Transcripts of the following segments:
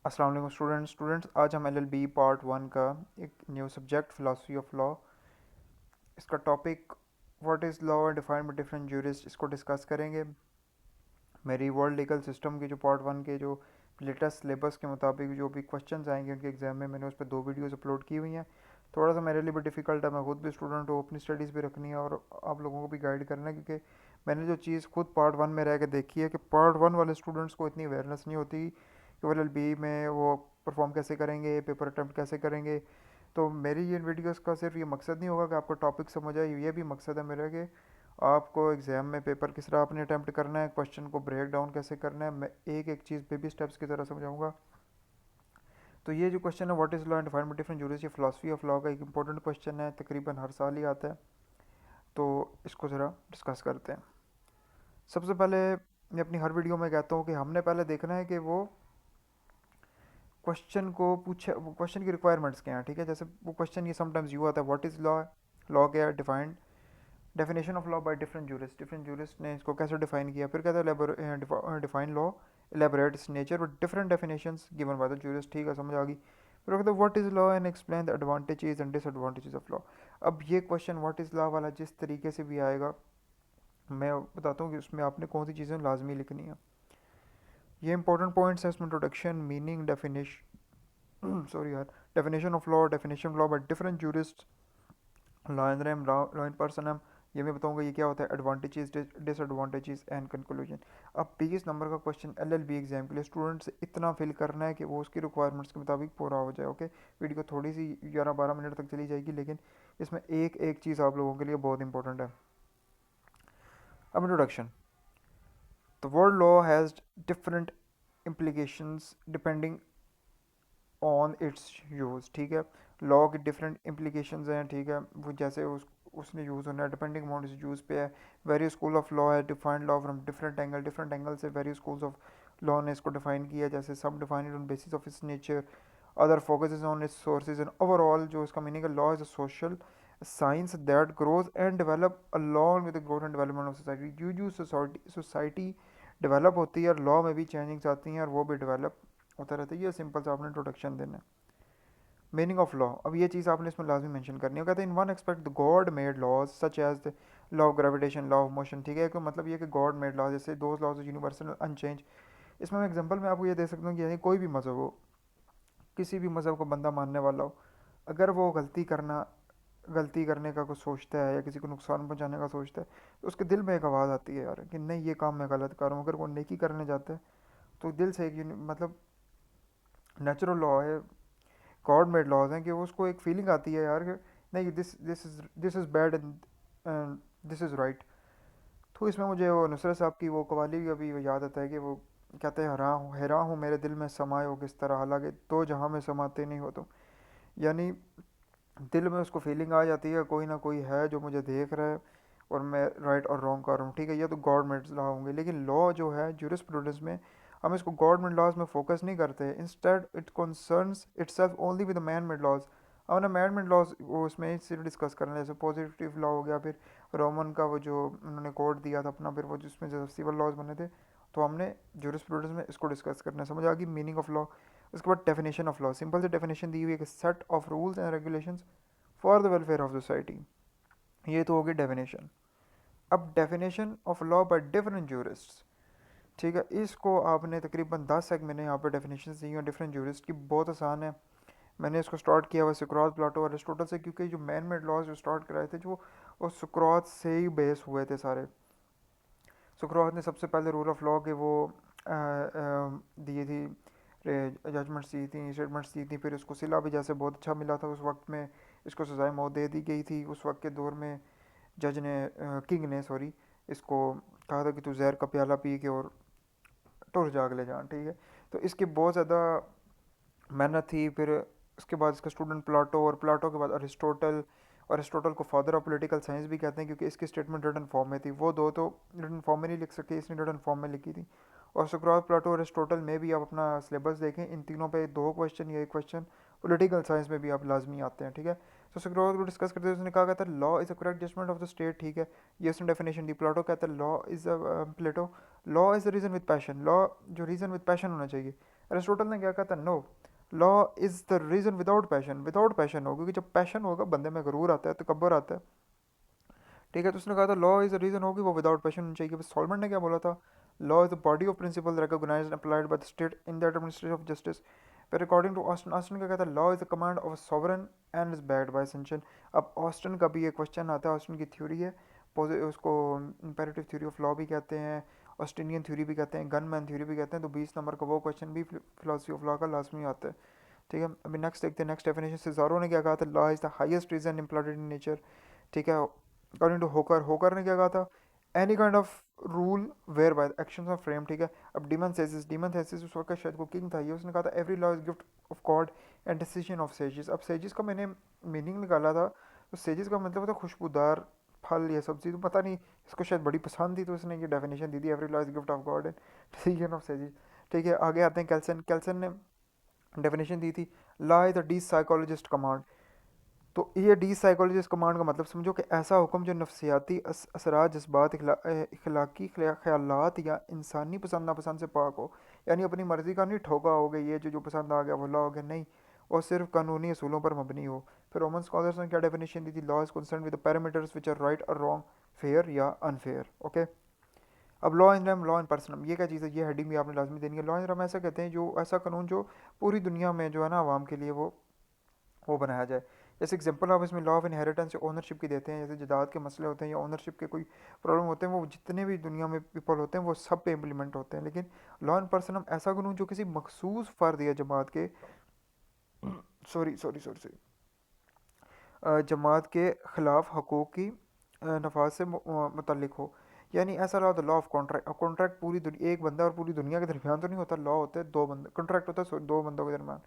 अस्सलाम वालेकुम स्टूडेंट्स आज हम एलएलबी पार्ट 1 का एक new subject philosophy of law, इसका topic what is law defined by different jurist इसको डिस्कस करेंगे। मेरी वर्ल्ड लीगल सिस्टम के जो पार्ट 1 के जो लेटेस्ट सिलेबस के मुताबिक जो भी क्वेश्चंस आएंगे उनके एग्जाम में मैंने उस पर 2 वीडियोस अपलोड की हुई हैं। थोड़ा सा मेरे लिए भी डिफ़िकल्ट है, मैं खुद भी स्टूडेंट हूँ, अपनी स्टडीज़ भी रखनी है और आप लोगों को भी गाइड करना है, क्योंकि मैंने जो चीज़ खुद पार्ट 1 में रह के देखी है कि पार्ट 1 वाले स्टूडेंट्स को इतनी अवेयरनेस नहीं होती कि वो एलएलबी में वो परफॉर्म कैसे करेंगे, पेपर अटैम्प्ट कैसे करेंगे। तो मेरी ये वीडियोस का सिर्फ ये मकसद नहीं होगा कि आपको टॉपिक समझ आए, ये भी मकसद है मेरा कि आपको एग्ज़ाम में पेपर किस तरह आपने अटैम्प्ट करना है, क्वेश्चन को ब्रेक डाउन कैसे करना है, मैं एक एक चीज़ बेबी स्टेप्स की तरह समझाऊंगा। तो ये जो क्वेश्चन है what is law and defined by different jurist, ये फिलोसफी ऑफ लॉ का एक इंपॉर्टेंट क्वेश्चन है, तकरीबन हर साल ही आता है। तो इसको ज़रा डिस्कस करते हैं। सबसे पहले मैं अपनी हर वीडियो में कहता हूँ कि हमने पहले देखना है कि वो क्वेश्चन को पूछे, वो क्वेश्चन की रिक्वायरमेंट्स क्या हैं। ठीक है, जैसे वो क्वेश्चन ये समटाइम्स यू आता है व्हाट इज़ लॉ, लॉ क्या है, defined definition of law by different jurist ने इसको कैसे डिफाइन किया, फिर कहता है define law elaborate it's nature with different definitions given by the jurist. ठीक है, समझ आ गई। फिर कहता है what is law and explain the advantages and disadvantages of law. अब ये क्वेश्चन व्हाट इज़ लॉ वाला जिस तरीके से भी आएगा, मैं बताता हूँ कि उसमें आपने कौन सी चीज़ें लाजमी लिखनी है। ये इंपॉर्टेंट पॉइंट्स है इसमें, इंट्रोडक्शन, मीनिंग, डेफिनेशन सॉरी यार, definition of law by different jurist, law and rem, law in personam, ये मैं बताऊंगा ये क्या होता है, एडवांटेजेस, डिसएडवांटेजेस एंड कंक्लूजन। अब 20 नंबर का क्वेश्चन एलएलबी एग्जाम के लिए स्टूडेंट से इतना फिल करना है कि वो उसकी रिक्वायरमेंट्स के मुताबिक पूरा हो जाए। ओके, वीडियो थोड़ी सी 11-12 मिनट तक चली जाएगी, लेकिन इसमें एक एक चीज़ आप लोगों के लिए बहुत इंपॉर्टेंट है। अब introduction, the word law has different implications depending on it's use. ठीक है, लॉ की डिफरेंट इम्प्लीकेशंस हैं। ठीक है, वो जैसे उसने यूज़ होना है डिपेंडिंग ऑन इस यूज़ पे है। वेरियस स्कूल ऑफ लॉ है, defined law from different angle से वेरियस स्कूल्स ऑफ लॉ ने इसको डिफाइन किया। जैसे some define it on basis of its nature, other focuses on its sources and overall जो इसका मीनिंग है, law is a social science that grows and develop along with the growth and development of society. जो society develop होती है, law में भी changings आती हैं और वो भी डेवलप होता रहता है। ये सिंपल सा आपने इंट्रोडक्शन देना है। मीनिंग ऑफ लॉ, अब ये चीज़ आपने इसमें लाजमी मेंशन करनी है। कहते हैं in one aspect the god made laws such as the law of gravitation, law of motion. ठीक है, कि मतलब ये कि गॉड मेड लॉज, जैसे दो लॉज यूनिवर्सल अनचेंज। इसमें मैं एग्जांपल में आपको ये दे सकता हूँ कि यानी कोई भी मज़हब हो, किसी भी मज़हब को बंदा मानने वाला हो, अगर वो गलती करने का कुछ सोचता है या किसी को नुकसान पहुंचाने का सोचता है, तो उसके दिल में एक आवाज़ आती है यार कि नहीं ये काम मैं गलत कर रहा हूँ। अगर वो नेकी करने जाता है तो दिल से एक मतलब नेचुरल लॉ है, गॉड मेड लॉज हैं कि वो उसको एक फीलिंग आती है यार कि नहीं this is bad and this is right. तो इसमें मुझे वो नुसरत साहब की वो कवाली भी अभी याद आता है कि वो कहते हैं हरा हूँ मेरे दिल में समाये हो किस तरह, हालांकि तो जहाँ में समाते नहीं हो तुम। यानी दिल में उसको फीलिंग आ जाती है कोई ना कोई है जो मुझे देख रहा है और मैं राइट और रॉन्ग कर रहा हूँ। ठीक है, ये तो गवर्नमेंट लॉ होंगे, लेकिन लॉ जो है जूरिस्प्रूडेंस में हम इसको गवर्नमेंट लॉज में फोकस नहीं करते। Instead it concerns itself only with man made laws. हमने मैन मेड लॉज वो उसमें सिर्फ डिस्कस करना है, जैसे पॉजिटिव लॉ हो गया, फिर रोमन का वो जो उन्होंने कोड दिया था अपना, फिर वो जिसमें जो सिविल लॉज बने थे, तो हमने जूरिस्प्रूडेंस में इसको डिस्कस करना है। समझ आ गई मीनिंग ऑफ लॉ। उसके बाद डेफिनेशन ऑफ लॉ, सिंपल से डेफिनेशन दी हुई है कि set of rules and regulations for the welfare of society. ये तो होगी डेफिनेशन। अब definition of law by different jurist. ठीक है, इसको आपने तकरीबन 10 एक मैंने यहाँ पर डेफिनेशन दी हैं डिफरेंट जूरिस्ट की, बहुत आसान है। मैंने इसको स्टार्ट किया हुआ सुकरात, प्लाटो और अरिस्टोटल से, क्योंकि जो मैन मेड लॉज जो स्टार्ट कराए थे जो वो सुकरात से ही बेस हुए थे सारे। सुकरात ने सबसे पहले रूल ऑफ लॉ के वो दिए थी, जजमेंट्स दी थी, स्टेटमेंट्स दी थी। फिर उसको सिला भी जैसे बहुत अच्छा मिला था उस वक्त में, इसको सजाए मौत दे दी गई थी उस वक्त के दौर में। जज ने किंग ने सॉरी इसको कहा था कि तू जहर का प्याला पी के और टुर जाग ले जान। ठीक है, तो इसकी बहुत ज़्यादा मेहनत थी। फिर उसके बाद इसका स्टूडेंट प्लाटो, और प्लाटो के बाद अरिस्टोटल, और अरिस्टोटल को फादर ऑफ पॉलिटिकल साइंस भी कहते हैं क्योंकि इसकी स्टेटमेंट रिटन फॉर्म में थी। वो दो तो रिटन फॉर्म में नहीं लिख सके, इसने रिटन फॉर्म में लिखी थी। और सुकरात, प्लाटो, अरिस्टोटल में भी आप अपना सिलेबस देखें, इन तीनों पे 2 क्वेश्चन या 1 क्वेश्चन पॉलिटिकल साइंस में भी आप लाजमी आते हैं। ठीक है, तो सुकरात को डिस्कस करते हुए उसने कहा था law is a correct judgement of the state. ठीक है, ये उसने डेफिनेशन दी। प्लाटो कहता है law is a Plato law is the reason with passion, law जो रीज़न विद पैशन होना चाहिए, एरिस्टोटल ने क्या कहा था, no, law is the reason without passion हो, क्योंकि जब पैशन होगा बंदे में गरूर आता है, तकब्बर आता है, ठीक है। तो उसने कहा था लॉ इज़ द रीज़न होगी, वो विदाउट पैशन होनी चाहिए। सॉल्मन ने क्या बोला था, law is the body of principle recognised and applied by the state in the administration of justice. पर अकॉर्डिंग टू ऑस्टन, ऑस्टन क्या कहता है, law is the command of a sovereign and is backed by sanction. अब Austin का भी एक question आता है, ऑस्टन की थ्योरी है, उसको इंपेरेटिव थ्योरी ऑफ लॉ भी कहते हैं, ऑस्टिनियन थ्योरी भी कहते हैं, गनमैन थ्योरी भी कहते हैं। तो 20 नंबर का वो क्वेश्चन भी फिलोसफी ऑफ लॉ का लास्ट में आता है, ठीक है। अभी नेक्स्ट देखते हैं, नेक्स्ट डेफिनेशन सिजारो ने क्या कहा था, law is the highest reason employed in nature, ठीक है। अकॉर्डिंग टू होकर, होकर ने क्या कहा था, any kind of rule where by actions of frame, ठीक है। अब डीमन थेसिस उस वक्त शायद वो किंग था, ये उसने कहा था every law is gift of God and decision of sages. अब सेजेस का मैंने मीनिंग निकाला था, तो सेजेस का मतलब होता है खुशबूदार फल या सब्जी, तो पता नहीं इसको शायद बड़ी पसंद थी तो उसने ये डेफिनेशन दी थी, every law is gift of God and decision of sages, ठीक है। आगे आते हैं, कैल्सन, कैल्सन ने डेफिनेशन दी थी, law is the D psychologist command. तो ये डी साइकोलॉजिस्ट कमांड का मतलब समझो कि ऐसा हुक्म जो नफसियाती असरात, जज्बात, इखलाकी ख्यालात या इंसानी पसंद नापसंद से पाक हो, यानी अपनी मर्ज़ी का नहीं ठोका हो गया, ये जो पसंद आ गया वो लॉ हो गया, नहीं, और सिर्फ कानूनी असूलों पर मबनी हो। फिर रोमन स्कॉलर्स ने क्या डेफिनेशन दी थी, law is concern with the parameters which are right और रॉन्ग, फेयर या अनफेयर, ओके। अब law in rem, law in personam, ये क्या चीज़ है, ये हेडिंग भी आपने लाजमी देनी है। लॉ इन रम ऐसा कहते हैं जो ऐसा कानून जो पूरी दुनिया में जो है ना आवाम के लिए वो बनाया जाए। जैसे एग्जांपल आप इसमें लॉ ऑफ इनहेरिटेंस या ओनरशिप की देते हैं, जैसे जदाद के मसले होते हैं या ओनरशिप के कोई प्रॉब्लम होते हैं, वो जितने भी दुनिया में पीपल होते हैं वो सब पे इम्प्लीमेंट होते हैं। लेकिन लॉ इन पर्सन हम ऐसा कानून जो किसी मखसूस फ़र्द या जमात के जमात के ख़िलाफ़ हकूक़ की नफाज से मुतल्लिक हो, यानी ऐसा law, the law of contract. अब कॉन्ट्रैक्ट पूरी दुनिया, एक बंदा और पूरी दुनिया के दरमियान तो नहीं होता, लॉ होता है दो बंदे, कॉन्ट्रैक्ट होता है दो बंदों के दरमियान।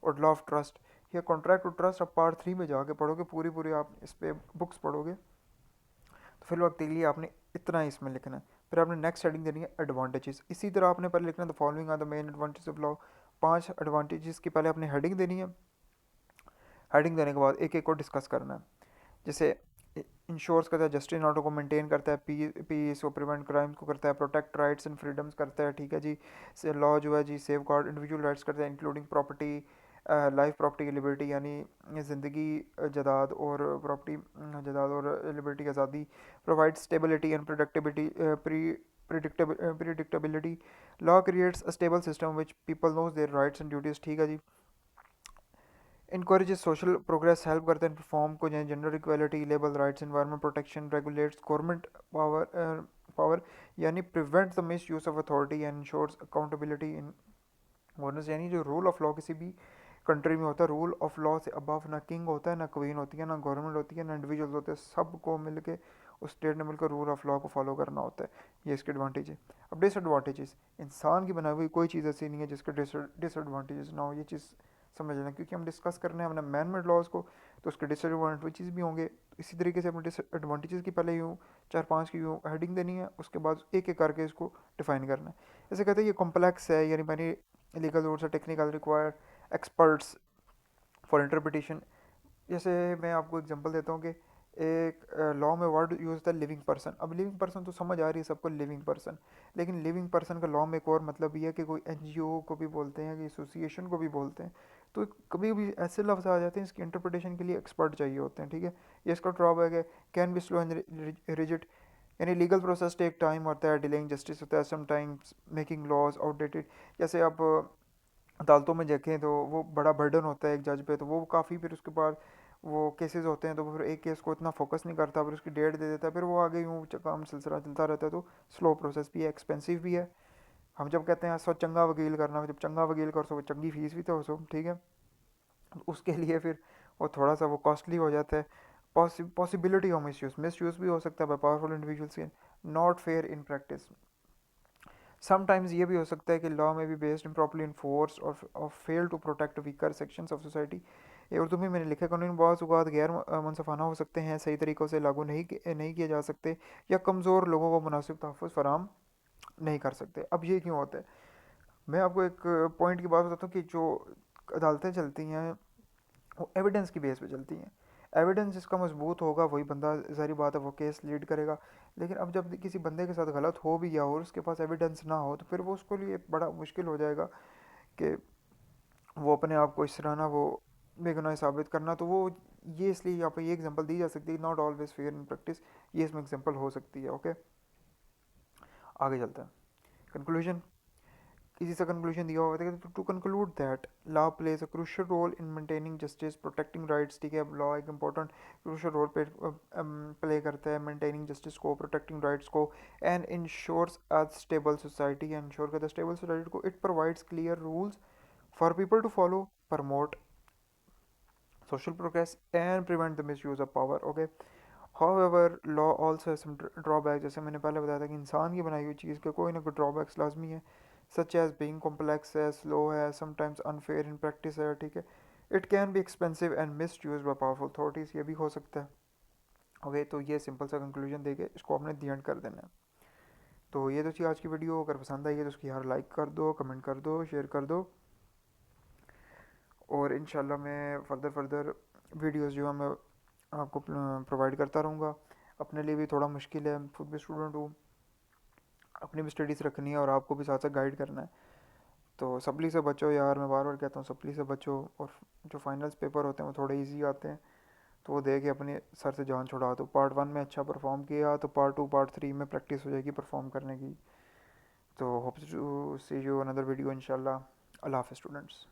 और लॉ ऑफ ट्रस्ट, ये कॉन्ट्रैक्ट और ट्रस्ट आप पार्ट 3 में जाके पढ़ोगे, पूरी पूरी आप इस पर बुक्स पढ़ोगे, तो फिर वक्त के लिए आपने इतना ही इसमें लिखना है। फिर आपने नेक्स्ट हेडिंग देनी है एडवांटेजेस, इसी तरह आपने पहले लिखना है the following are the main advantage of law. 5 advantages की पहले आपने हेडिंग देनी है, हेडिंग देने के बाद एक एक को डिस्कस करना है। जैसे इंश्योर्स करता है जस्टिस एंड ऑर्डर को मेंटेन करता है, पीस को प्रिवेंट क्राइम को करता है, प्रोटेक्ट राइट्स एंड फ्रीडम्स करता है, ठीक है जी। लॉ जो है जी सेफ गार्ड इंडिविजुअल राइट्स करता है, इंक्लूडिंग प्रॉपर्टी, लाइफ, प्रॉपर्टी की लिबर्टी, यानी ज़िंदगी, जदाद और प्रॉपर्टी, जदाद और लिबर्टी की आज़ादी, provide stability and predictability. Law creates a stable system which people knows their rights and duties, ठीक है जी। इनकरेज सोशल प्रोग्रेस, हेल्प करते हैं रिफॉर्म को, जैसे gender equality, labour rights, environment protection, regulates government power, यानी prevent the misuse of authority and ensures accountability in governance. यानी जो रूल ऑफ लॉ किसी भी कंट्री में होता है, रूल ऑफ लॉ से अबव ना किंग होता है, ना क्वीन होती है, ना गवर्नमेंट होती है, ना इंडिविजुअल्स होते हैं, सबको मिलके उस स्टेट ने मिलकर रूल ऑफ लॉ को फॉलो करना होता है। ये इसके एडवांटेज है। अब डिसएडवांटेजेस, इंसान की बनाई हुई कोई चीज़ ऐसी नहीं है जिसके डिसएडवांटेजेस ना हो, ये चीज़ समझ लेना, क्योंकि हम डिस्कस करने हैं हमने मैन मेड लॉज को, तो उसके डिसएडवांटेजेस भी होंगे। इसी तरीके से अपने डिसएडवांटेजेस की पहले यूँ 4-5 की यूँ हेडिंग देनी है, उसके बाद एक एक करके इसको डिफाइन करना है। जैसे कहते हैं ये कॉम्प्लेक्स है, यानी मैंने लीगल रूल्स है, technical require experts for interpretation. जैसे मैं आपको एग्जांपल देता हूँ कि एक लॉ में वर्ड यूज़ होता है लिविंग पर्सन। अब लिविंग पर्सन तो समझ आ रही है सबको, लिविंग पर्सन, लेकिन लिविंग पर्सन का लॉ में एक और मतलब ये है कि कोई एनजीओ को भी बोलते हैं, कि एसोसिएशन को भी बोलते हैं। तो कभी भी ऐसे लफ्ज़ आ जाते हैं इसकी इंटरप्रिटेशन के लिए एक्सपर्ट चाहिए होते हैं, ठीक है। ये इसका ड्रॉबैक है, can be slow and rigid, यानी लीगल प्रोसेस टेक टाइम होता है, डिलेइंग जस्टिस होता है, समटाइम्स मेकिंग लॉज आउटडेटेड। जैसे आप अदालतों में देखें तो वो बड़ा बर्डन होता है एक जज पे, तो वो काफ़ी, फिर उसके बाद वो केसेस होते हैं तो फिर एक केस को इतना फोकस नहीं करता, फिर उसकी डेट दे देता है, फिर वो आगे यूँ काम सिलसिला चलता रहता है। तो स्लो प्रोसेस भी है, एक्सपेंसिव भी है। हम जब कहते हैं सो चंगा वकील करना, जब चंगा वकील कर सो चंगी फीस भी तो सो, ठीक है। उसके लिए फिर वो थोड़ा सा वो कॉस्टली हो जाता है। पॉसिबिलिटी ऑफ मिस यूज़ भी हो सकता है बाय पावरफुल इंडिविजुअल्स के, not fair in practice. Sometimes ये भी हो सकता है कि लॉ में भी बेस्ड इम्प्रॉपरली इन्फोर्स और fail to protect weaker sections of society. ये उर्दू में मैंने लिखा, कानून बहुत औक़ात गैर मुनसफ़ाना हो सकते हैं, सही तरीक़ों से लागू नहीं किए जा सकते, या कमज़ोर लोगों को मुनासिब तहफ़्फ़ुज़ फराहम नहीं कर सकते। अब ये क्यों होता है, मैं आपको एक पॉइंट की बात बताता हूँ कि जो अदालतें चलती हैं वो एविडेंस की बेस पे चलती हैं। एविडेंस जिसका मजबूत होगा वही बंदा, ज़ाहिर बात है, वो केस लीड करेगा। लेकिन अब जब किसी बंदे के साथ गलत हो भी गया और उसके पास एविडेंस ना हो, तो फिर वो उसके लिए बड़ा मुश्किल हो जाएगा कि वो अपने आप को इस तरह ना वो बेगुनाह साबित करना, तो वो ये इसलिए यहाँ पे ये एग्जांपल दी जा सकती है, not always fair in practice, ये इसमें एग्जांपल हो सकती है। ओके, आगे चलते हैं। कंक्लूजन, इसी से कंक्लूजन दिया हुआ है to conclude that law plays a crucial role in maintaining justice, protecting rights. ठीक है, लॉ एक इंपॉर्टेंट क्रूशियल रोल प्ले करता है मेंटेनिंग जस्टिस को, प्रोटेक्टिंग राइट्स को, and ensures a stable society, and ensure करता है स्टेबल सोसाइटी को। It provides clear rules for people to follow, promote social progress and prevent the misuse of power. Okay, however law also has some drawbacks, जैसे मैंने पहले बताया था कि इंसान की बनाई हुई चीज़ के कोई ना कोई ड्रॉबैक्स लाजमी है, सच एज being complex है, slow है, sometimes unfair in practice है। ठीक है, it can be expensive and misused by powerful authorities, ये भी हो सकता है। ओके, तो ये सिंपल सा कंक्लूजन देके इसको आपने दी एंड कर देना है। तो ये तो थी आज की वीडियो, अगर पसंद आई है तो उसकी यार लाइक कर दो, कमेंट कर दो, शेयर कर दो, और इंशाल्लाह मैं फर्दर वीडियोस जो है मैं आपको प्रोवाइड करता रहूँगा। अपने लिए भी थोड़ा मुश्किल है, खुद भी स्टूडेंट हूँ, अपनी भी स्टडीज़ रखनी है और आपको भी साथ साथ गाइड करना है। तो सप्ली से बचो यार, मैं बार बार कहता हूँ सप्ली से बचो, और जो फाइनल्स पेपर होते हैं वो थोड़े इजी आते हैं, तो वो दे के अपने सर से जान छुड़ा दो। पार्ट 1 में अच्छा परफॉर्म किया तो पार्ट 2 पार्ट 3 में प्रैक्टिस हो जाएगी परफॉर्म करने की। तो hope to see you another video इंशाल्लाह। अल्लाह हाफ़िज़ स्टूडेंट्स।